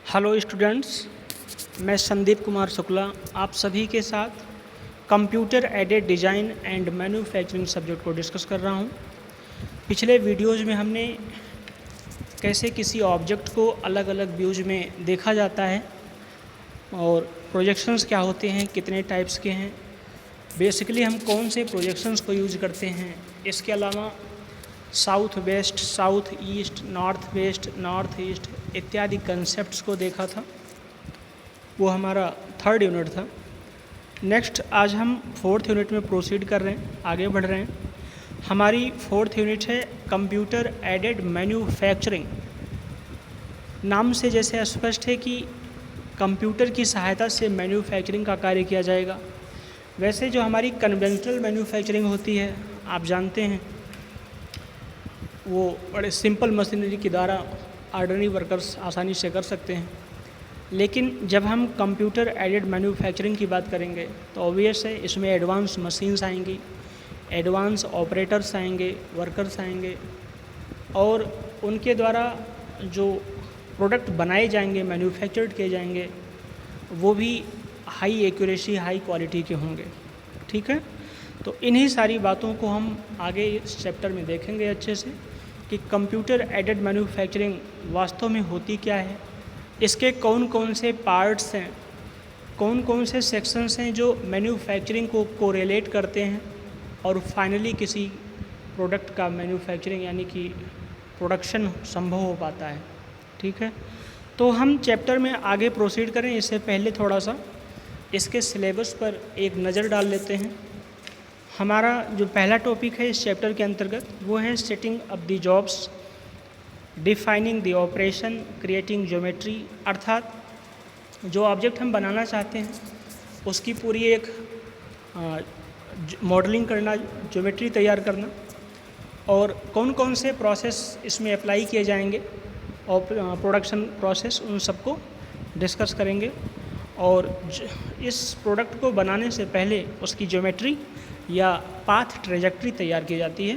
Hello students, मैं संदीप कुमार शुक्ला आप सभी के साथ computer aided design and manufacturing subject को डिस्कस कर रहा हूं। पिछले वीडियोज़ में हमने कैसे किसी ऑब्जेक्ट को अलग अलग व्यूज में देखा जाता है और प्रोजेक्शंस क्या होते हैं, कितने टाइप्स के हैं, बेसिकली हम कौन से प्रोजेक्शंस को यूज करते हैं। इसके अलावा south west, south east, north west, north east इत्यादि कंसेप्ट्स को देखा था। वो हमारा थर्ड यूनिट था। नेक्स्ट आज हम फोर्थ यूनिट में प्रोसीड कर रहे हैं, आगे बढ़ रहे हैं। हमारी फोर्थ यूनिट है कंप्यूटर एडेड मैन्युफैक्चरिंग। नाम से जैसे स्पष्ट है कि कंप्यूटर की सहायता से मैन्युफैक्चरिंग का कार्य किया जाएगा। वैसे जो हमारी कन्वेंशनल मैन्युफैक्चरिंग होती है, आप जानते हैं, वो बड़े सिंपल मशीनरी के द्वारा ऑर्डिनरी वर्कर्स आसानी से कर सकते हैं। लेकिन जब हम कंप्यूटर एडेड मैन्युफैक्चरिंग की बात करेंगे तो ऑब्वियस है इसमें एडवांस मशीन्स आएंगी, एडवांस ऑपरेटर्स आएंगे, वर्कर्स आएंगे और उनके द्वारा जो प्रोडक्ट बनाए जाएंगे, मैन्युफैक्चर्ड किए जाएंगे, वो भी हाई एक्यूरेसी, हाई क्वालिटी के होंगे। ठीक है, तो इन्हीं सारी बातों को हम आगे इस चैप्टर में देखेंगे अच्छे से कि कंप्यूटर एडेड मैन्युफैक्चरिंग वास्तव में होती क्या है, इसके कौन कौन से पार्ट्स हैं, कौन कौन से सेक्शंस हैं जो मैन्युफैक्चरिंग को कोरिलेट करते हैं और फाइनली किसी प्रोडक्ट का मैन्युफैक्चरिंग यानी कि प्रोडक्शन संभव हो पाता है। ठीक है, तो हम चैप्टर में आगे प्रोसीड करें इससे पहले थोड़ा सा इसके सिलेबस पर एक नज़र डाल लेते हैं। हमारा जो पहला टॉपिक है इस चैप्टर के अंतर्गत वो है setting up the jobs, defining the operation, creating geometry. अर्थात जो ऑब्जेक्ट हम बनाना चाहते हैं उसकी पूरी एक मॉडलिंग करना, ज्योमेट्री तैयार करना और कौन कौन से प्रोसेस इसमें अप्लाई किए जाएंगे और प्रोडक्शन प्रोसेस, उन सबको डिस्कस करेंगे। और इस प्रोडक्ट को बनाने से पहले उसकी ज्योमेट्री या पाथ ट्रेजेक्ट्री तैयार की जाती है।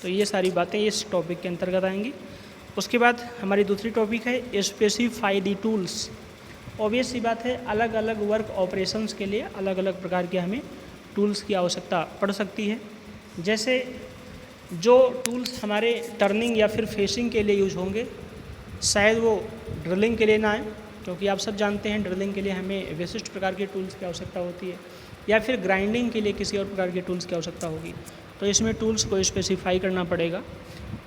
तो ये सारी बातें इस टॉपिक के अंतर्गत आएंगी। उसके बाद हमारी दूसरी टॉपिक है स्पेसिफाई द टूल्स। ऑब्वियस सी बात है, अलग अलग वर्क ऑपरेशंस के लिए अलग अलग प्रकार के हमें टूल्स की आवश्यकता पड़ सकती है। जैसे जो टूल्स हमारे टर्निंग या फिर फेसिंग के लिए यूज होंगे, शायद वो ड्रिलिंग के लिए ना आए, क्योंकि आप सब जानते हैं ड्रिलिंग के लिए हमें विशिष्ट प्रकार के टूल्स की आवश्यकता होती है, या फिर ग्राइंडिंग के लिए किसी और प्रकार के टूल्स की आवश्यकता होगी। तो इसमें टूल्स को स्पेसिफाई करना पड़ेगा।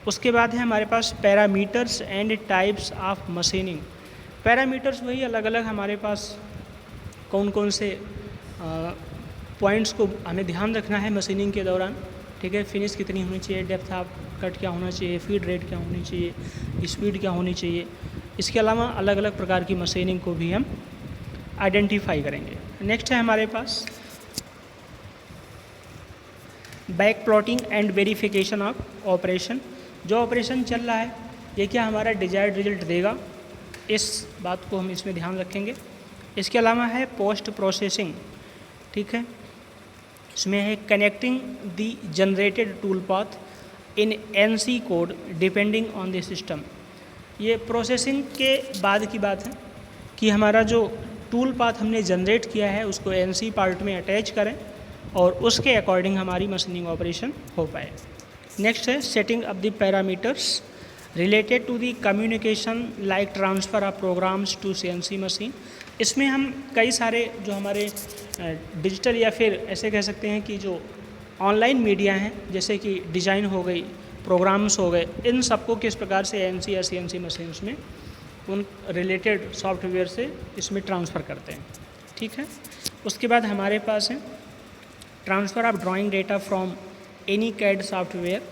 उसके बाद है हमारे पास parameters and types of machining. Parameters वही अलग अलग हमारे पास कौन कौन से पॉइंट्स को हमें ध्यान रखना है मशीनिंग के दौरान। ठीक है, फिनिश कितनी होनी चाहिए, डेप्थ ऑफ कट क्या होना चाहिए, फीड रेट क्या होनी चाहिए, स्पीड क्या होनी चाहिए। इसके अलावा अलग अलग प्रकार की मशीनिंग को भी हम आइडेंटिफाई करेंगे। नेक्स्ट है हमारे पास back plotting and verification of operation. जो ऑपरेशन चल रहा है ये क्या हमारा डिजायर्ड रिजल्ट देगा, इस बात को हम इसमें ध्यान रखेंगे। इसके अलावा है पोस्ट प्रोसेसिंग। ठीक है, इसमें है connecting the generated tool path in NC code depending on the system. ये प्रोसेसिंग के बाद की बात है कि हमारा जो टूल पाथ हमने जनरेट किया है उसको एनसी पार्ट में अटैच करें और उसके अकॉर्डिंग हमारी मशीनिंग ऑपरेशन हो पाए। नेक्स्ट है setting up the parameters related to the communication like transfer of programs to CNC machine. इसमें हम कई सारे जो हमारे डिजिटल या फिर ऐसे कह सकते हैं कि जो ऑनलाइन मीडिया हैं, जैसे कि डिज़ाइन हो गई, प्रोग्राम्स हो गए, इन सबको किस प्रकार से एनसी या सीएनसी मशीन्स में उन रिलेटेड सॉफ्टवेयर से इसमें ट्रांसफ़र करते हैं। ठीक है, उसके बाद हमारे पास है transfer of drawing data from any CAD software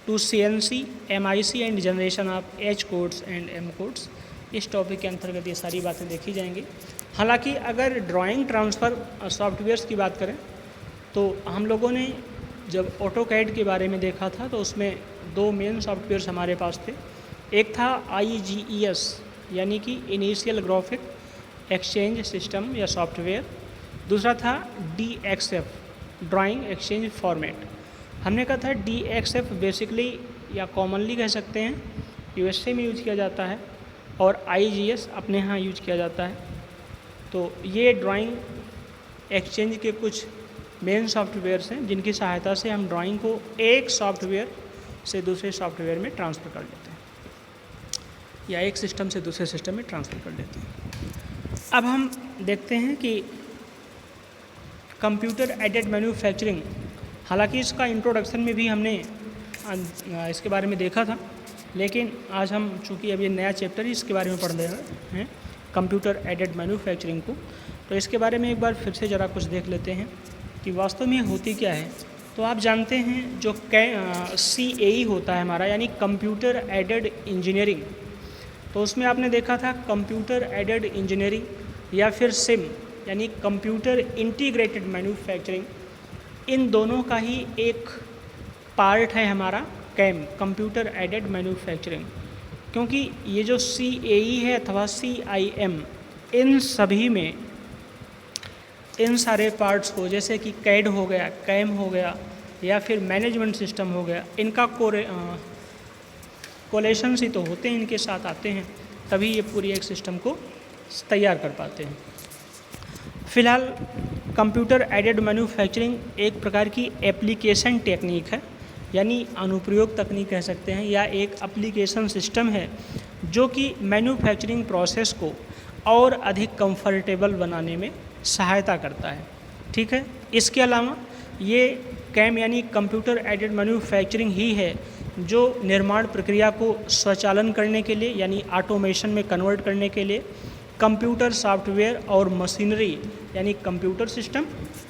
to CNC, MIC and generation of H codes and M codes. इस टॉपिक के अंतर्गत ये सारी बातें देखी जाएंगी। हालांकि अगर ड्राइंग ट्रांसफ़र सॉफ्टवेयर्स की बात करें तो हम लोगों ने जब ऑटोकैड के बारे में देखा था तो उसमें दो मेन सॉफ्टवेयर्स हमारे पास थे। एक था IGES यानी कि इनिशियल ग्राफिक एक्सचेंज सिस्टम या सॉफ्टवेयर, दूसरा था DXF ड्राइंग एक्सचेंज फॉर्मेट। हमने कहा था DXF बेसिकली या कॉमनली कह सकते हैं USA में यूज किया जाता है और IGS अपने यहाँ यूज किया जाता है। तो ये ड्राइंग एक्सचेंज के कुछ मेन सॉफ्टवेयर्स हैं जिनकी सहायता से हम ड्राइंग को एक सॉफ्टवेयर से दूसरे सॉफ्टवेयर में ट्रांसफ़र कर लेते हैं या एक सिस्टम से दूसरे सिस्टम में ट्रांसफ़र कर लेते हैं। अब हम देखते हैं कि कंप्यूटर एडेड मैन्युफैक्चरिंग, हालांकि इसका इंट्रोडक्शन में भी हमने इसके बारे में देखा था, लेकिन आज हम चूँकि अभी नया चैप्टर ही इसके बारे में पढ़ रहे हैं कंप्यूटर एडेड मैन्युफैक्चरिंग को, तो इसके बारे में एक बार फिर से ज़रा कुछ देख लेते हैं कि वास्तव में होती क्या है। तो आप जानते हैं जो CAE होता है हमारा, यानी कंप्यूटर एडेड इंजीनियरिंग, तो उसमें आपने देखा था कंप्यूटर एडेड इंजीनियरिंग या फिर सिम यानी कंप्यूटर इंटीग्रेटेड मैन्युफैक्चरिंग, इन दोनों का ही एक पार्ट है हमारा कैम, कंप्यूटर एडेड मैन्युफैक्चरिंग। क्योंकि ये जो CAE है अथवा CIM, इन सभी में इन सारे पार्ट्स को, जैसे कि कैड हो गया, कैम हो गया या फिर मैनेजमेंट सिस्टम हो गया, इनका कोलेशंस ही तो होते हैं, इनके साथ आते हैं, तभी ये पूरी एक सिस्टम को तैयार कर पाते हैं। फ़िलहाल कंप्यूटर एडेड मैन्युफैक्चरिंग एक प्रकार की एप्लीकेशन टेक्निक है, यानी अनुप्रयोग तकनीक कह सकते हैं, या एक एप्लीकेशन सिस्टम है जो कि मैन्युफैक्चरिंग प्रोसेस को और अधिक कंफर्टेबल बनाने में सहायता करता है। ठीक है, इसके अलावा ये कैम यानी कंप्यूटर एडेड मैन्युफैक्चरिंग ही है जो निर्माण प्रक्रिया को स्वचालन करने के लिए यानी ऑटोमेशन में कन्वर्ट करने के लिए कंप्यूटर सॉफ्टवेयर और मशीनरी यानी कंप्यूटर सिस्टम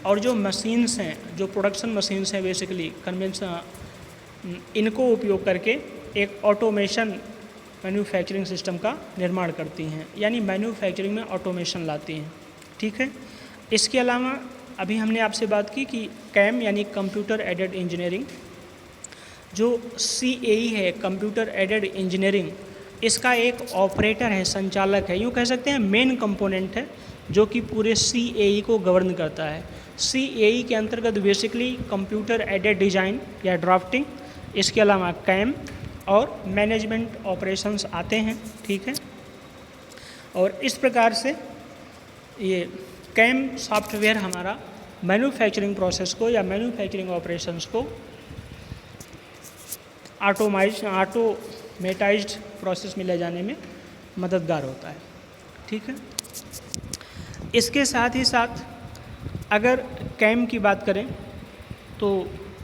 और जो मशीन्स हैं, जो प्रोडक्शन मशीन्स हैं बेसिकली कन्वेंशन, इनको उपयोग करके एक ऑटोमेशन मैन्युफैक्चरिंग सिस्टम का निर्माण करती हैं, यानी मैन्युफैक्चरिंग में ऑटोमेशन लाती हैं। ठीक है, इसके अलावा अभी हमने आपसे बात की कि कैम यानी कंप्यूटर एडेड इंजीनियरिंग, जो CAE है कंप्यूटर एडेड इंजीनियरिंग, इसका एक ऑपरेटर है, संचालक है, यूँ कह सकते हैं मेन कंपोनेंट है जो कि पूरे CAE को गवर्न करता है। CAE के अंतर्गत बेसिकली कंप्यूटर एडेड डिज़ाइन या ड्राफ्टिंग, इसके अलावा कैम और मैनेजमेंट ऑपरेशंस आते हैं। ठीक है, और इस प्रकार से ये कैम सॉफ्टवेयर हमारा मैन्युफैक्चरिंग प्रोसेस को या मैन्युफैक्चरिंग ऑपरेशंस को ऑटोमेटाइज्ड प्रोसेस में ले जाने में मददगार होता है। ठीक है, इसके साथ ही साथ अगर कैम की बात करें तो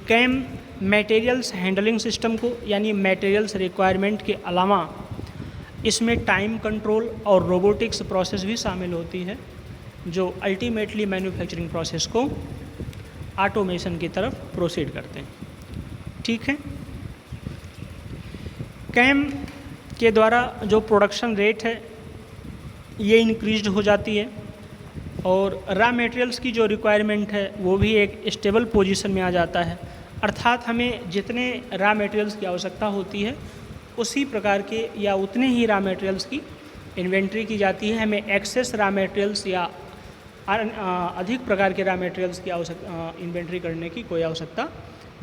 कैम मटेरियल्स हैंडलिंग सिस्टम को यानी मटेरियल्स रिक्वायरमेंट के अलावा इसमें टाइम कंट्रोल और रोबोटिक्स प्रोसेस भी शामिल होती है, जो अल्टीमेटली मैन्युफैक्चरिंग प्रोसेस को ऑटोमेशन की तरफ प्रोसीड करते हैं। ठीक है, कैम के द्वारा जो प्रोडक्शन रेट है ये इंक्रीज्ड हो जाती है और रॉ मटेरियल्स की जो रिक्वायरमेंट है वो भी एक स्टेबल पोजीशन में आ जाता है, अर्थात हमें जितने रॉ मटेरियल्स की आवश्यकता होती है उसी प्रकार के या उतने ही रॉ मटेरियल्स की इन्वेंट्री की जाती है। हमें एक्सेस रॉ मटेरियल्स या अधिक प्रकार के रॉ मटेरियल्स की इन्वेंट्री करने की कोई आवश्यकता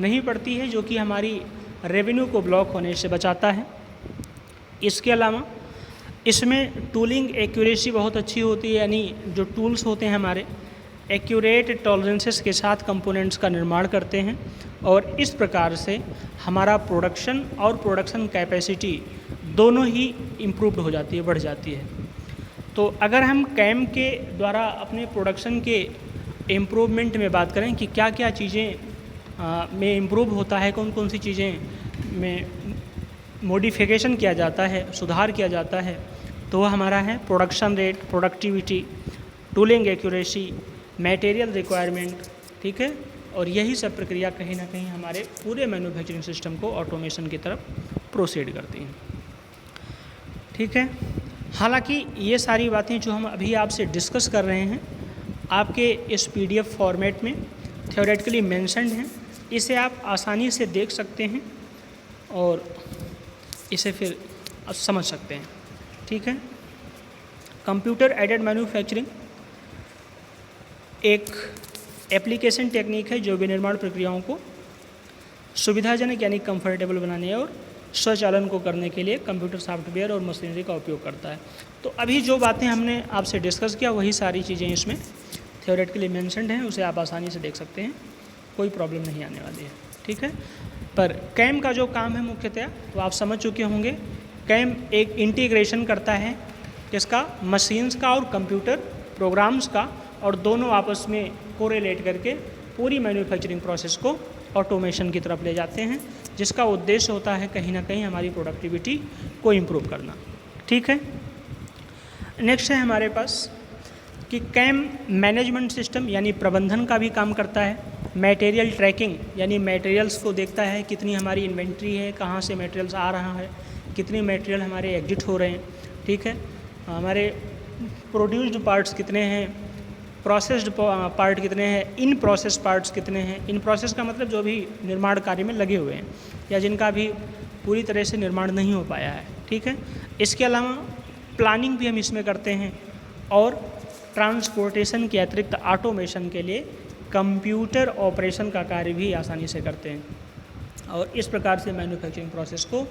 नहीं पड़ती है, जो कि हमारी रेवेन्यू को ब्लॉक होने से बचाता है। इसके अलावा इसमें टूलिंग एक्यूरेसी बहुत अच्छी होती है, यानी जो टूल्स होते हैं हमारे एक्यूरेट टॉलरेंसेस के साथ कंपोनेंट्स का निर्माण करते हैं और इस प्रकार से हमारा प्रोडक्शन और प्रोडक्शन कैपेसिटी दोनों ही इम्प्रूव्ड हो जाती है, बढ़ जाती है। तो अगर हम कैम के द्वारा अपने प्रोडक्शन के इम्प्रूवमेंट में बात करें कि क्या क्या चीज़ें में इम्प्रूव होता है, कौन कौन सी चीज़ें में मॉडिफिकेशन किया जाता है, सुधार किया जाता है, तो वह हमारा है production rate, productivity, tooling accuracy, material requirement. ठीक है, और यही सब प्रक्रिया कहीं ना कहीं हमारे पूरे मैन्युफैक्चरिंग सिस्टम को ऑटोमेशन की तरफ प्रोसीड करती हैं। ठीक है, हालांकि ये सारी बातें जो हम अभी आपसे डिस्कस कर रहे हैं आपके इस PDF फॉर्मेट में थ्योरेटिकली मेंशन्ड हैं, इसे आप आसानी से देख सकते हैं और इसे फिर समझ सकते हैं। ठीक है, कंप्यूटर एडेड मैन्युफैक्चरिंग एक एप्लीकेशन टेक्निक है जो विनिर्माण प्रक्रियाओं को सुविधाजनक यानी कंफर्टेबल बनाने और स्वचालन को करने के लिए कंप्यूटर सॉफ्टवेयर और मशीनरी का उपयोग करता है। तो अभी जो बातें हमने आपसे डिस्कस किया वही सारी चीज़ें इसमें थ्योरेटिकली मेंशन्ड हैं, उसे आप आसानी से देख सकते हैं, कोई प्रॉब्लम नहीं आने वाली है, ठीक है। पर कैम का जो काम है मुख्यतः तो आप समझ चुके होंगे, कैम एक इंटीग्रेशन करता है किसका, मशीन्स का और कंप्यूटर प्रोग्राम्स का, और दोनों आपस में कोरिलेट करके पूरी मैन्युफैक्चरिंग प्रोसेस को ऑटोमेशन की तरफ ले जाते हैं, जिसका उद्देश्य होता है कहीं ना कहीं हमारी प्रोडक्टिविटी को इम्प्रूव करना, ठीक है। नेक्स्ट है हमारे पास कि कैम मैनेजमेंट सिस्टम यानी प्रबंधन का भी काम करता है। मटेरियल ट्रैकिंग यानी मटेरियल्स को देखता है, कितनी हमारी इन्वेंट्री है, कहाँ से मटेरियल्स आ रहा है, कितने मटेरियल हमारे एग्जिट हो रहे हैं, ठीक है। हमारे प्रोड्यूस्ड पार्ट्स कितने हैं, प्रोसेस्ड पार्ट कितने हैं, इन प्रोसेस पार्ट्स कितने हैं। इन प्रोसेस का मतलब जो भी निर्माण कार्य में लगे हुए हैं या जिनका भी पूरी तरह से निर्माण नहीं हो पाया है, ठीक है। इसके अलावा प्लानिंग भी हम इसमें करते हैं, और ट्रांसपोर्टेशन के अतिरिक्त ऑटोमेशन के लिए कंप्यूटर ऑपरेशन का कार्य भी आसानी से करते हैं, और इस प्रकार से मैन्युफैक्चरिंग प्रोसेस को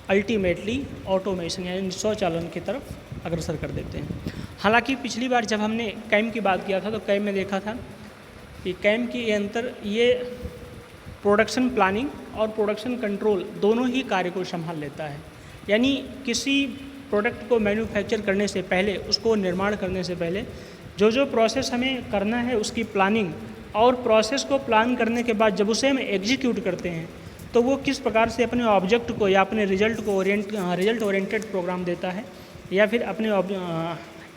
अल्टीमेटली ऑटोमेशन यानी स्वचालन की तरफ अग्रसर कर देते हैं। हालांकि पिछली बार जब हमने कैम की बात किया था तो कैम में देखा था कि कैम की ये प्रोडक्शन प्लानिंग और प्रोडक्शन कंट्रोल दोनों ही कार्य को संभाल लेता है। यानी किसी प्रोडक्ट को मैन्युफैक्चर करने से पहले, उसको निर्माण करने से पहले जो प्रोसेस हमें करना है उसकी प्लानिंग, और प्रोसेस को प्लान करने के बाद जब उसे हम एग्जीक्यूट करते हैं तो वो किस प्रकार से अपने ऑब्जेक्ट को या अपने रिजल्ट को रिजल्ट ओरिएंटेड प्रोग्राम देता है या फिर अपने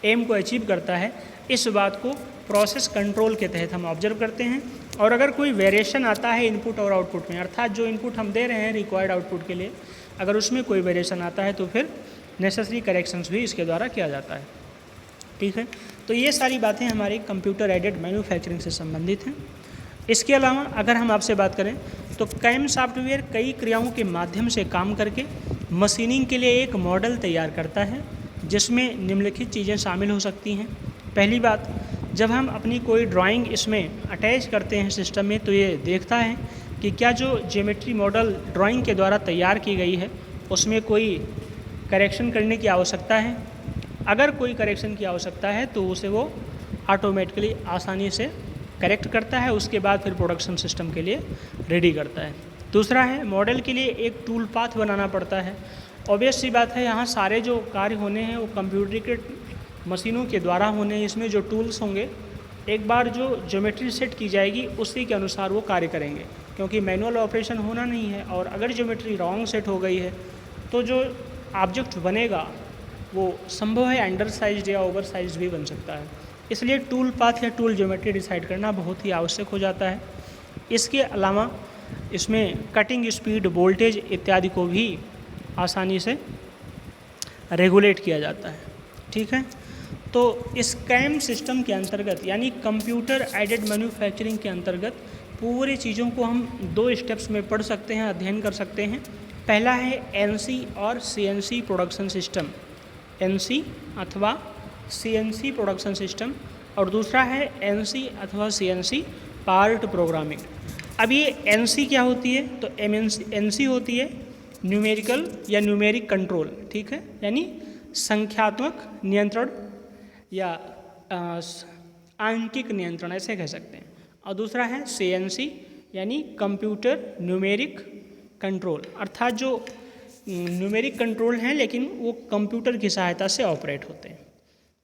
एम को अचीव करता है, इस बात को प्रोसेस कंट्रोल के तहत हम ऑब्जर्व करते हैं। और अगर कोई वेरिएशन आता है इनपुट और आउटपुट में, अर्थात जो इनपुट हम दे रहे हैं रिक्वायर्ड आउटपुट के लिए, अगर उसमें कोई वेरिएशन आता है तो फिर नेसेसरी करेक्शंस भी इसके द्वारा किया जाता है, ठीक है। तो ये सारी बातें हमारी कंप्यूटर एडेड मैन्युफैक्चरिंग से संबंधित हैं। इसके अलावा अगर हम आपसे बात करें तो कैम सॉफ्टवेयर कई क्रियाओं के माध्यम से काम करके मशीनिंग के लिए एक मॉडल तैयार करता है, जिसमें निम्नलिखित चीज़ें शामिल हो सकती हैं। पहली बात, जब हम अपनी कोई ड्राइंग इसमें अटैच करते हैं सिस्टम में, तो ये देखता है कि क्या जो ज्योमेट्री मॉडल ड्राइंग के द्वारा तैयार की गई है उसमें कोई करेक्शन करने की आवश्यकता है। अगर कोई करेक्शन की आवश्यकता है तो उसे वो ऑटोमेटिकली आसानी से करेक्ट करता है, उसके बाद फिर प्रोडक्शन सिस्टम के लिए रेडी करता है। दूसरा है, मॉडल के लिए एक टूल पाथ बनाना पड़ता है। ऑब्वियस सी बात है, यहाँ सारे जो कार्य होने हैं वो कंप्यूटरीकृत मशीनों के द्वारा होने हैं। इसमें जो टूल्स होंगे, एक बार जो ज्योमेट्री सेट की जाएगी उसी के अनुसार वो कार्य करेंगे, क्योंकि मैनुअल ऑपरेशन होना नहीं है। और अगर ज्योमेट्री रॉन्ग सेट हो गई है तो जो ऑब्जेक्ट बनेगा वो संभव है अंडर साइज या ओवर साइज भी बन सकता है। इसलिए टूल पाथ या टूल ज्योमेट्री डिसाइड करना बहुत ही आवश्यक हो जाता है। इसके अलावा इसमें कटिंग स्पीड, वोल्टेज इत्यादि को भी आसानी से रेगुलेट किया जाता है, ठीक है। तो इस कैम सिस्टम के अंतर्गत यानी कंप्यूटर एडेड मैन्युफैक्चरिंग के अंतर्गत पूरी चीज़ों को हम 2 स्टेप्स में पढ़ सकते हैं, अध्ययन कर सकते हैं। पहला है एनसी और सीएनसी प्रोडक्शन सिस्टम, एनसी अथवा सीएनसी प्रोडक्शन सिस्टम, और दूसरा है एनसी अथवा सीएनसी पार्ट प्रोग्रामिंग। अब ये एनसी क्या होती है, तो एनसी होती है न्यूमेरिकल या न्यूमेरिक कंट्रोल, ठीक है, यानी संख्यात्मक नियंत्रण या आंकिक नियंत्रण ऐसे कह सकते हैं। और दूसरा है सीएनसी यानी कंप्यूटर न्यूमेरिक कंट्रोल, अर्थात जो न्यूमेरिक कंट्रोल हैं लेकिन वो कंप्यूटर की सहायता से ऑपरेट होते हैं।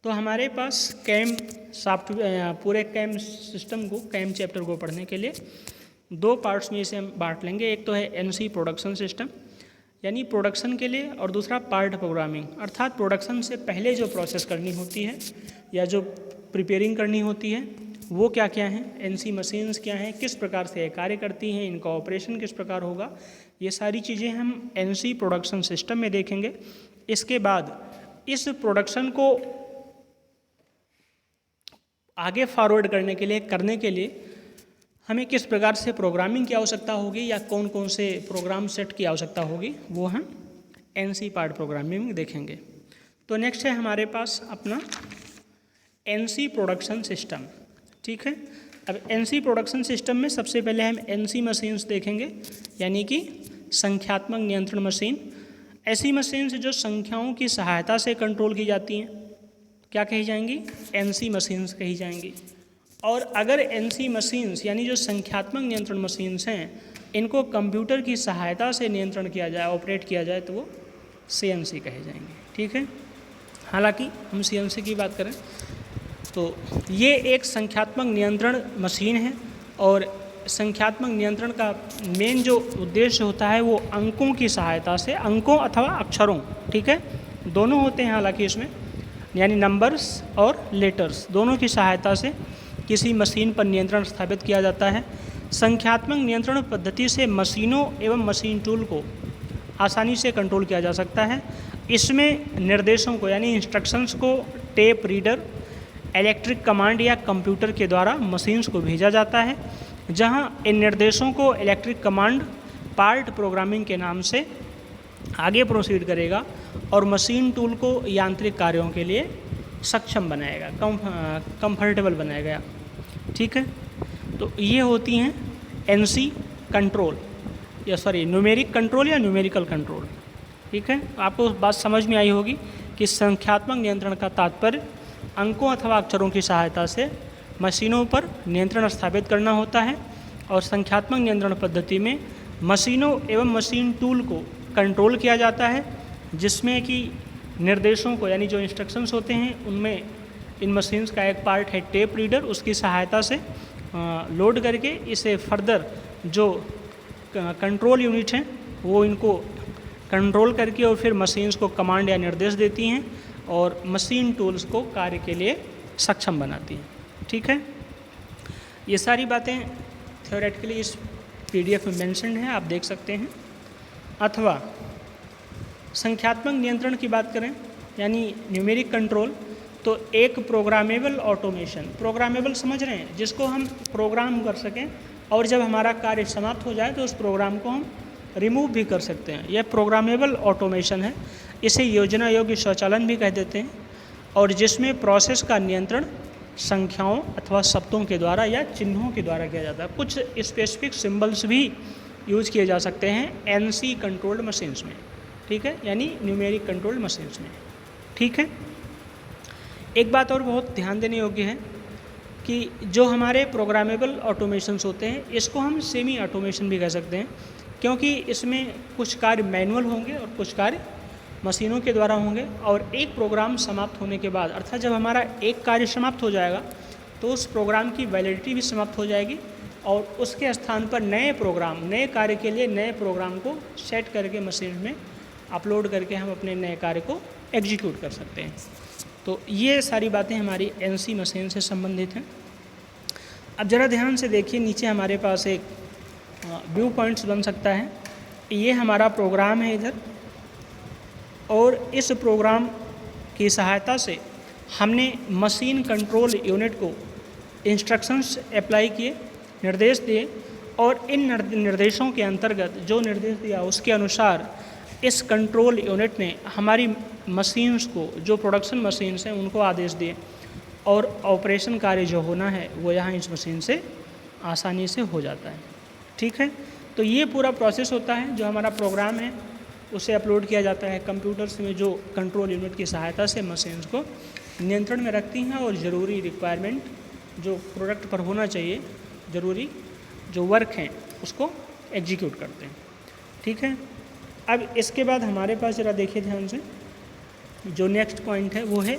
तो हमारे पास कैम सॉफ्टवेयर, पूरे कैम सिस्टम को, कैम चैप्टर को पढ़ने के लिए 2 पार्ट्स में इसे हम बांट लेंगे। एक तो है एनसी प्रोडक्शन सिस्टम यानी प्रोडक्शन के लिए, और दूसरा पार्ट प्रोग्रामिंग, अर्थात प्रोडक्शन से पहले जो प्रोसेस करनी होती है या जो प्रिपेयरिंग करनी होती है वो क्या क्या हैं, एनसी मशीन्स क्या हैं, किस प्रकार से ये कार्य करती हैं, इनका ऑपरेशन किस प्रकार होगा, ये सारी चीज़ें हम एनसी प्रोडक्शन सिस्टम में देखेंगे। इसके बाद इस प्रोडक्शन को आगे फॉरवर्ड करने के लिए हमें किस प्रकार से प्रोग्रामिंग की आवश्यकता होगी या कौन कौन से प्रोग्राम सेट की आवश्यकता होगी, वो हम एनसी पार्ट प्रोग्रामिंग में देखेंगे। तो नेक्स्ट है हमारे पास अपना एनसी प्रोडक्शन सिस्टम, ठीक है। अब एनसी प्रोडक्शन सिस्टम में सबसे पहले हम एनसी मशीन्स देखेंगे, यानी कि संख्यात्मक नियंत्रण मशीन ऐसी मशीन जो संख्याओं की सहायता से कंट्रोल की जाती हैं, क्या कही जाएंगी? एनसी मशीन्स कही जाएंगी। और अगर एनसी मशीन्स यानी जो संख्यात्मक नियंत्रण मशीन्स हैं, इनको कंप्यूटर की सहायता से नियंत्रण किया जाए, ऑपरेट किया जाए, तो वो सीएनसी कहे जाएंगे। ठीक है, हालांकि हम सीएनसी की बात करें तो ये एक संख्यात्मक नियंत्रण मशीन है और संख्यात्मक नियंत्रण का मेन जो उद्देश्य होता है वो अंकों की सहायता से, अंकों अथवा अक्षरों, ठीक है, दोनों होते हैं हालांकि इसमें, यानी नंबर्स और लेटर्स दोनों की सहायता से किसी मशीन पर नियंत्रण स्थापित किया जाता है। संख्यात्मक नियंत्रण पद्धति से मशीनों एवं मशीन टूल को आसानी से कंट्रोल किया जा सकता है। इसमें निर्देशों को यानी इंस्ट्रक्शंस को टेप रीडर, इलेक्ट्रिक कमांड या कंप्यूटर के द्वारा मशीन्स को भेजा जाता है, जहां इन निर्देशों को इलेक्ट्रिक कमांड पार्ट प्रोग्रामिंग के नाम से आगे प्रोसीड करेगा और मशीन टूल को यांत्रिक कार्यों के लिए सक्षम बनाएगा, कंफर्टेबल बनाएगा। ठीक है, तो ये होती हैं एनसी कंट्रोल या न्यूमेरिक कंट्रोल या न्यूमेरिकल कंट्रोल। ठीक है, आपको बात समझ में आई होगी कि संख्यात्मक नियंत्रण का तात्पर्य अंकों अथवा अक्षरों की सहायता से मशीनों पर नियंत्रण स्थापित करना होता है और संख्यात्मक नियंत्रण पद्धति में मशीनों एवं मशीन टूल को कंट्रोल किया जाता है, जिसमें कि निर्देशों को यानी जो इंस्ट्रक्शंस होते हैं उनमें इन मशीन्स का एक पार्ट है टेप रीडर, उसकी सहायता से लोड करके इसे फर्दर जो कंट्रोल यूनिट हैं वो इनको कंट्रोल करके और फिर मशीन्स को कमांड या निर्देश देती हैं और मशीन टूल्स को कार्य के लिए सक्षम बनाती हैं। ठीक है, ये सारी बातें थ्योरेटिकली इस पीडीएफ में मेंशन्ड है, आप देख सकते हैं। अथवा संख्यात्मक नियंत्रण की बात करें यानी न्यूमेरिक कंट्रोल, तो एक प्रोग्रामेबल ऑटोमेशन, प्रोग्रामेबल समझ रहे हैं, जिसको हम प्रोग्राम कर सकें और जब हमारा कार्य समाप्त हो जाए तो उस प्रोग्राम को हम रिमूव भी कर सकते हैं। यह प्रोग्रामेबल ऑटोमेशन है, इसे योजना योग्य स्वचालन भी कह देते हैं, और जिसमें प्रोसेस का नियंत्रण संख्याओं अथवा शब्दों के द्वारा या चिन्हों के द्वारा किया जाता है। कुछ स्पेसिफिक सिंबल्स भी यूज किए जा सकते हैं एनसी कंट्रोल्ड मशीन्स में। ठीक है, यानी न्यूमेरिक कंट्रोल्ड मशीन्स में। ठीक है, एक बात और बहुत ध्यान देने योग्य है कि जो हमारे प्रोग्रामेबल ऑटोमेशंस होते हैं इसको हम सेमी ऑटोमेशन भी कह सकते हैं, क्योंकि इसमें कुछ कार्य मैनुअल होंगे और कुछ कार्य मशीनों के द्वारा होंगे। और एक प्रोग्राम समाप्त होने के बाद, अर्थात जब हमारा एक कार्य समाप्त हो जाएगा तो उस प्रोग्राम की वैलिडिटी भी समाप्त हो जाएगी और उसके स्थान पर नए प्रोग्राम, नए कार्य के लिए नए प्रोग्राम को सेट करके मशीन में अपलोड करके हम अपने नए कार्य को एग्जीक्यूट कर सकते हैं। तो ये सारी बातें हमारी एनसी मशीन से संबंधित हैं। अब ज़रा ध्यान से देखिए, नीचे हमारे पास एक व्यू पॉइंट्स बन सकता है। ये हमारा प्रोग्राम है इधर, और इस प्रोग्राम की सहायता से हमने मशीन कंट्रोल यूनिट को इंस्ट्रक्शंस अप्लाई किए, निर्देश दिए, और इन निर्देशों के अंतर्गत जो निर्देश दिया उसके अनुसार इस कंट्रोल यूनिट ने हमारी मशीन्स को, जो प्रोडक्शन मशीन्स हैं उनको आदेश दिए, और ऑपरेशन कार्य जो होना है वो यहाँ इस मशीन से आसानी से हो जाता है। ठीक है, तो ये पूरा प्रोसेस होता है। जो हमारा प्रोग्राम है उसे अपलोड किया जाता है कंप्यूटर्स में, जो कंट्रोल यूनिट की सहायता से मशीन्स को नियंत्रण में रखती हैं और ज़रूरी रिक्वायरमेंट जो प्रोडक्ट पर होना चाहिए, ज़रूरी जो वर्क हैं उसको एग्जीक्यूट करते हैं। ठीक है, अब इसके बाद हमारे पास ज़रा देखिए ध्यान से, जो नेक्स्ट पॉइंट है वो है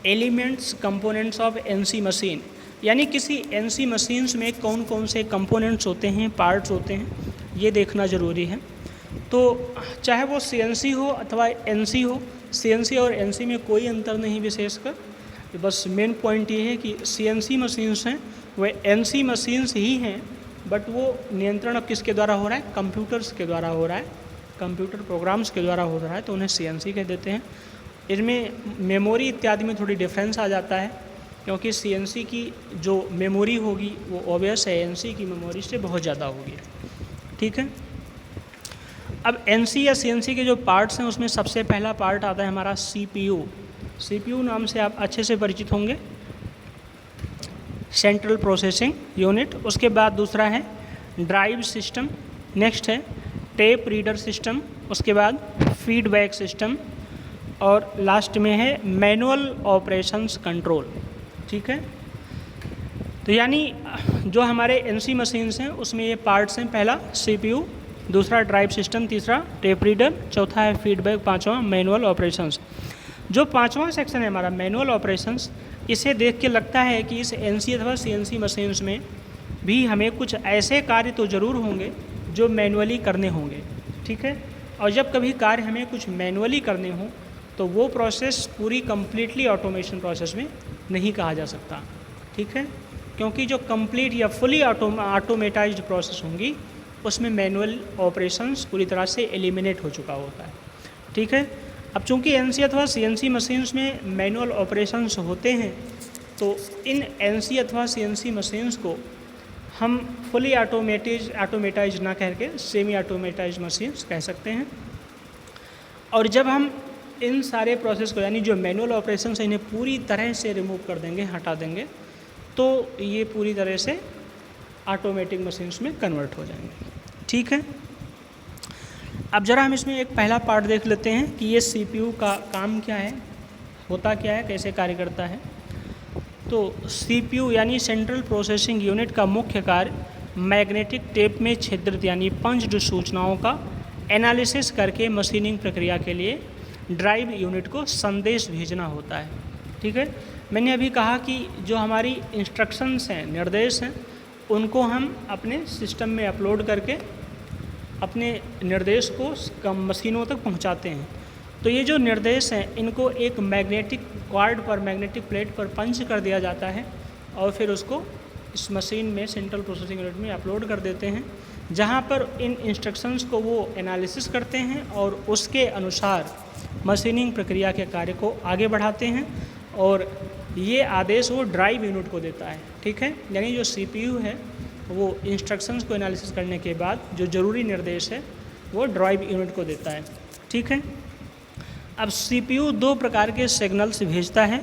elements components of NC machine, यानी किसी एनसी मशीन्स में कौन कौन से कंपोनेंट्स होते हैं, पार्ट्स होते हैं, ये देखना ज़रूरी है। तो चाहे वो सीएनसी हो अथवा एनसी हो, सीएनसी और एनसी में कोई अंतर नहीं विशेषकर, बस मेन पॉइंट ये है कि सीएनसी मशीन्स हैं वह एनसी मशीन्स ही हैं, बट वो नियंत्रण अब किसके द्वारा हो रहा है? कंप्यूटर्स के द्वारा हो रहा है, कंप्यूटर प्रोग्राम्स के द्वारा हो रहा है, तो उन्हें सीएनसी कह देते हैं। इनमें मेमोरी इत्यादि में थोड़ी डिफरेंस आ जाता है, क्योंकि सीएनसी की जो मेमोरी होगी वो ऑब्वियस है एनसी की मेमोरी से बहुत ज़्यादा होगी। ठीक है, अब एनसी या सीएनसी के जो पार्ट्स हैं उसमें सबसे पहला पार्ट आता है हमारा सीपीयू। सीपीयू नाम से आप अच्छे से परिचित होंगे, सेंट्रल प्रोसेसिंग यूनिट। उसके बाद दूसरा है ड्राइव सिस्टम, नेक्स्ट है टेप रीडर सिस्टम, उसके बाद फीडबैक सिस्टम और लास्ट में है मैनुअल ऑपरेशंस कंट्रोल। ठीक है, तो यानी जो हमारे एनसी मशीन्स हैं उसमें ये पार्ट्स हैं, पहला सीपीयू, दूसरा ड्राइव सिस्टम, तीसरा टेप रीडर, चौथा है फीडबैक, पांचवा मैनुअल ऑपरेशंस। जो पांचवा सेक्शन है हमारा मैनुअल ऑपरेशंस, इसे देख के लगता है कि इस एनसी अथवा सीएनसी मशीन्स में भी हमें कुछ ऐसे कार्य तो ज़रूर होंगे जो मैनुअली करने होंगे। ठीक है, और जब कभी कार्य हमें कुछ मैनुअली करने हों तो वो प्रोसेस पूरी कंप्लीटली ऑटोमेशन प्रोसेस में नहीं कहा जा सकता। ठीक है, क्योंकि जो कंप्लीट या फुली ऑटोमेटाइज्ड प्रोसेस होंगी उसमें मैनुअल ऑपरेशंस पूरी तरह से एलिमिनेट हो चुका होता है। ठीक है, अब चूंकि एनसी अथवा सीएनसी मशीन्स में मैनुअल ऑपरेशंस होते हैं तो इन एनसी अथवा सीएनसी मशीन्स को हम फुली ऑटोमेटाइज ना करके सेमी ऑटोमेटाइज मशीन्स कह सकते हैं। और जब हम इन सारे प्रोसेस को यानी जो मैनुअल ऑपरेशंस हैं इन्हें पूरी तरह से रिमूव कर देंगे, हटा देंगे, तो ये पूरी तरह से ऑटोमेटिक मशीन्स में कन्वर्ट हो जाएंगे। ठीक है, अब ज़रा हम इसमें एक पहला पार्ट देख लेते हैं कि ये सीपीयू का काम क्या है, होता क्या है, कैसे कार्य करता है। तो सीपीयू यानी सेंट्रल प्रोसेसिंग यूनिट का मुख्य कार्य मैग्नेटिक टेप में छिद्रित यानी पंच्ड सूचनाओं का एनालिसिस करके मशीनिंग प्रक्रिया के लिए ड्राइव यूनिट को संदेश भेजना होता है। ठीक है, मैंने अभी कहा कि जो हमारी इंस्ट्रक्शंस हैं, निर्देश हैं, उनको हम अपने सिस्टम में अपलोड करके अपने निर्देश को मशीनों तक पहुंचाते हैं। तो ये जो निर्देश हैं इनको एक मैग्नेटिक कॉर्ड पर, मैग्नेटिक प्लेट पर पंच कर दिया जाता है और फिर उसको इस मशीन में सेंट्रल प्रोसेसिंग यूनिट में अपलोड कर देते हैं, जहां पर इन इंस्ट्रक्शंस को वो एनालिसिस करते हैं और उसके अनुसार मशीनिंग प्रक्रिया के कार्य को आगे बढ़ाते हैं और ये आदेश वो ड्राइव यूनिट को देता है। ठीक है, यानी जो सीपीयू है वो इंस्ट्रक्शंस को एनालिसिस करने के बाद जो ज़रूरी निर्देश है वो ड्राइव यूनिट को देता है। ठीक है, अब सीपीयू दो प्रकार के सिग्नल्स भेजता है,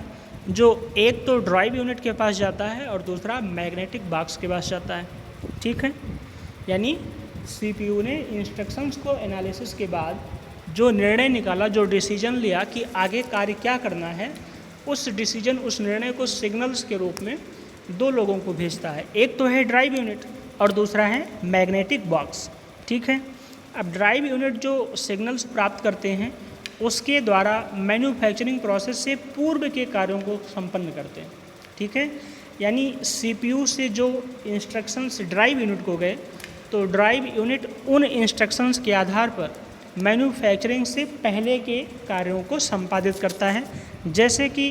जो एक तो ड्राइव यूनिट के पास जाता है और दूसरा मैग्नेटिक बॉक्स के पास जाता है। ठीक है, यानी सीपीयू ने इंस्ट्रक्शंस को एनालिसिस के बाद जो निर्णय निकाला, जो डिसीजन लिया कि आगे कार्य क्या करना है, उस डिसीजन, उस निर्णय को सिग्नल्स के रूप में दो लोगों को भेजता है। एक तो है ड्राइव यूनिट और दूसरा है मैग्नेटिक बॉक्स। ठीक है, अब ड्राइव यूनिट जो सिग्नल्स प्राप्त करते हैं उसके द्वारा मैन्युफैक्चरिंग प्रोसेस से पूर्व के कार्यों को संपन्न करते हैं। ठीक है, यानी सीपीयू से जो इंस्ट्रक्शंस ड्राइव यूनिट को गए तो ड्राइव यूनिट उन इंस्ट्रक्शंस के आधार पर मैन्युफैक्चरिंग से पहले के कार्यों को संपादित करता है, जैसे कि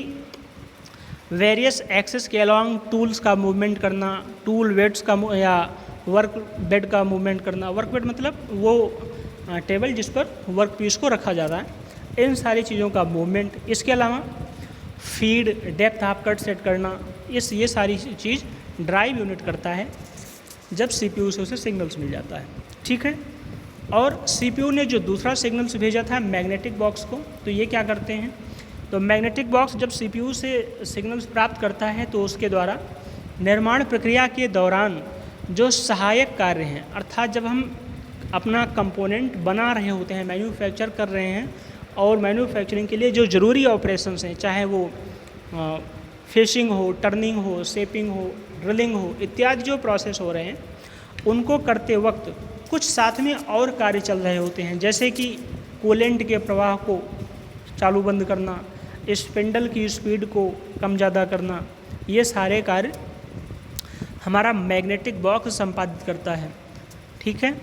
वेरियस एक्सेस के अलॉन्ग टूल्स का मूवमेंट करना, टूल बेड्स का या वर्क बेड का मूवमेंट करना। वर्क बेड मतलब वो टेबल जिस पर वर्क पीस को रखा जाता है, इन सारी चीज़ों का मूवमेंट। इसके अलावा feed, depth of cut set करना, ये सारी चीज़ ड्राइव यूनिट करता है जब सीपीयू से उसे सिग्नल्स मिल जाता है। ठीक है, और सीपीयू ने जो दूसरा सिग्नल्स भेजा था मैग्नेटिक बॉक्स को, तो ये क्या करते हैं, तो मैग्नेटिक बॉक्स जब सीपीयू से सिग्नल्स प्राप्त करता है तो उसके द्वारा निर्माण प्रक्रिया के दौरान जो सहायक कार्य हैं, अर्थात जब हम अपना कंपोनेंट बना रहे होते हैं, मैन्युफैक्चर कर रहे हैं और मैन्युफैक्चरिंग के लिए जो ज़रूरी ऑपरेशंस हैं, चाहे वो फिशिंग हो, टर्निंग हो, शेपिंग हो, ड्रिलिंग हो, इत्यादि जो प्रोसेस हो रहे हैं, उनको करते वक्त कुछ साथ में और कार्य चल रहे होते हैं, जैसे कि कूलेंट के प्रवाह को चालू बंद करना, स्पिंडल की स्पीड को कम ज़्यादा करना, ये सारे कार्य हमारा मैग्नेटिक बॉक्स संपादित करता है। ठीक है,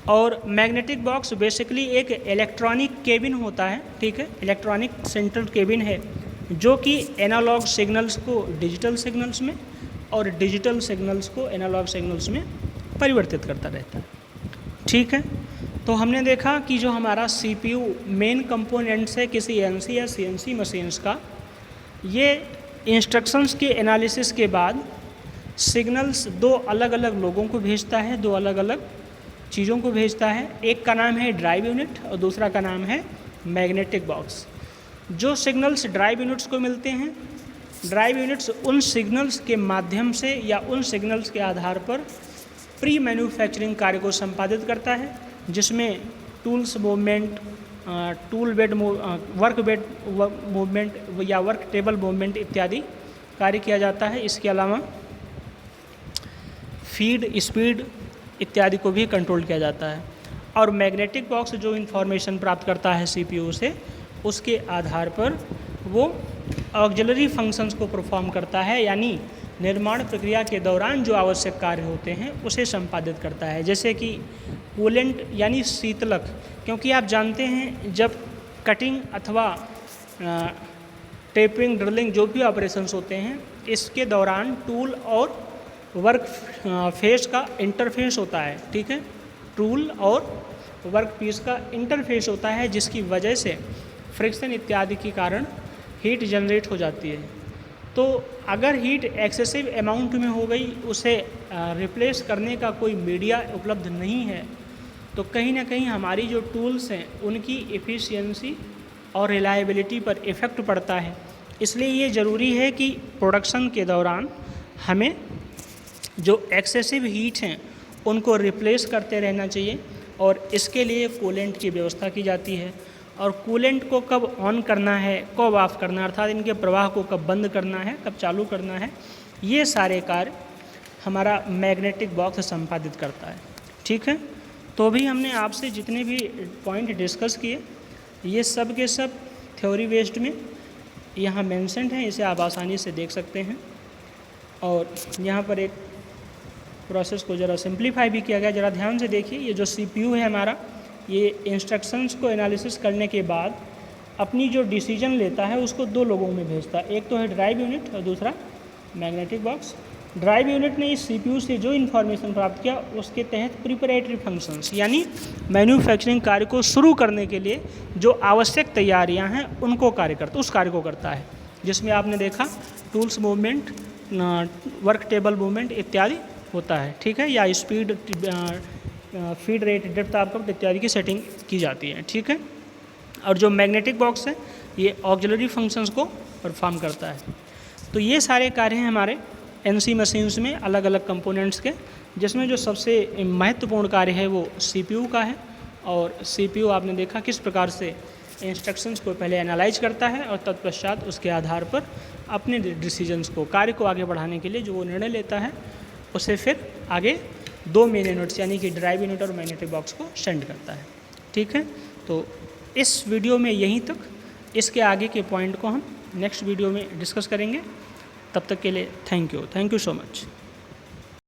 और मैग्नेटिक बॉक्स बेसिकली एक इलेक्ट्रॉनिक केबिन होता है। ठीक है, इलेक्ट्रॉनिक सेंट्रल केबिन है जो कि एनालॉग सिग्नल्स को डिजिटल सिग्नल्स में और डिजिटल सिग्नल्स को एनालॉग सिग्नल्स में परिवर्तित करता रहता है। ठीक है, तो हमने देखा कि जो हमारा सीपीयू मेन कंपोनेंट्स है किसी एनसी या सीएनसी मशीन्स का, ये इंस्ट्रक्शंस के एनालिसिस के बाद सिग्नल्स दो अलग अलग लोगों को भेजता है, दो अलग अलग चीज़ों को भेजता है। एक का नाम है ड्राइव यूनिट और दूसरा का नाम है मैग्नेटिक बॉक्स। जो सिग्नल्स ड्राइव यूनिट्स को मिलते हैं, ड्राइव यूनिट्स उन सिग्नल्स के माध्यम से या उन सिग्नल्स के आधार पर प्री मैन्युफैक्चरिंग कार्य को संपादित करता है, जिसमें tools movement, tool bed work bed movement या वर्क टेबल मूवमेंट इत्यादि कार्य किया जाता है। इसके अलावा फीड, स्पीड इत्यादि को भी कंट्रोल किया जाता है। और मैग्नेटिक बॉक्स जो इन्फॉर्मेशन प्राप्त करता है CPU से, उसके आधार पर वो ऑक्सिलरी फंक्शंस को परफॉर्म करता है, यानी निर्माण प्रक्रिया के दौरान जो आवश्यक कार्य होते हैं उसे संपादित करता है। जैसे कि कूलेंट यानी शीतलक, क्योंकि आप जानते हैं जब कटिंग अथवा टेपिंग, ड्रिलिंग जो भी ऑपरेशंस होते हैं, इसके दौरान टूल और वर्क फेस का इंटरफेस होता है, ठीक है। टूल और वर्क पीस का इंटरफेस होता है, जिसकी वजह से फ्रिक्शन इत्यादि के कारण हीट जनरेट हो जाती है। तो अगर हीट एक्सेसिव अमाउंट में हो गई, उसे रिप्लेस करने का कोई मीडिया उपलब्ध नहीं है, तो कहीं ना कहीं हमारी जो टूल्स हैं उनकी एफिशिएंसी और रिलायबिलिटी पर इफ़ेक्ट पड़ता है। इसलिए ये ज़रूरी है कि प्रोडक्शन के दौरान हमें जो एक्सेसिव हीट हैं उनको रिप्लेस करते रहना चाहिए, और इसके लिए कूलेंट की व्यवस्था की जाती है। और कूलेंट को कब ऑन करना है, कब ऑफ करना है, अर्थात इनके प्रवाह को कब बंद करना है, कब चालू करना है, ये सारे कार्य हमारा मैग्नेटिक बॉक्स संपादित करता है, ठीक है। तो भी हमने आपसे जितने भी पॉइंट डिस्कस किए, ये सब के सब थ्योरी बेस्ड में यहाँ मेंशन्ड हैं, इसे आप आसानी से देख सकते हैं। और यहाँ पर एक प्रोसेस को ज़रा सिंप्लीफाई भी किया गया, ज़रा ध्यान से देखिए। ये जो CPU है हमारा, ये इंस्ट्रक्शंस को एनालिसिस करने के बाद अपनी जो डिसीजन लेता है उसको दो लोगों में भेजता है। एक तो है ड्राइव यूनिट और दूसरा मैग्नेटिक बॉक्स। ड्राइव यूनिट ने इस CPU से जो इन्फॉर्मेशन प्राप्त किया, उसके तहत प्रिपरेटरी फंक्शंस यानी मैन्युफैक्चरिंग कार्य को शुरू करने के लिए जो आवश्यक तैयारियां हैं उनको उस कार्य को करता है, जिसमें आपने देखा tools movement, work table movement इत्यादि होता है, ठीक है, या speed, feed rate, depth of cut इत्यादि की सेटिंग की जाती है, ठीक है। और जो मैग्नेटिक बॉक्स है ये ऑक्सिलरी फंक्शंस को परफॉर्म करता है। तो ये सारे कार्य हैं हमारे NC मशीन्स में अलग अलग कंपोनेंट्स के, जिसमें जो सबसे महत्वपूर्ण कार्य है वो CPU का है। और CPU आपने देखा किस प्रकार से इंस्ट्रक्शंस को पहले एनालाइज करता है और तत्पश्चात उसके आधार पर अपने डिसीजंस को, कार्य को आगे बढ़ाने के लिए जो वो निर्णय लेता है, उसे फिर आगे दो मेन यूनिट्स यानी कि ड्राइव यूनिट और मैग्नेटिक बॉक्स को सेंड करता है, ठीक है। तो इस वीडियो में यहीं तक, इसके आगे के पॉइंट को हम नेक्स्ट वीडियो में डिस्कस करेंगे। तब तक के लिए थैंक यू सो मच।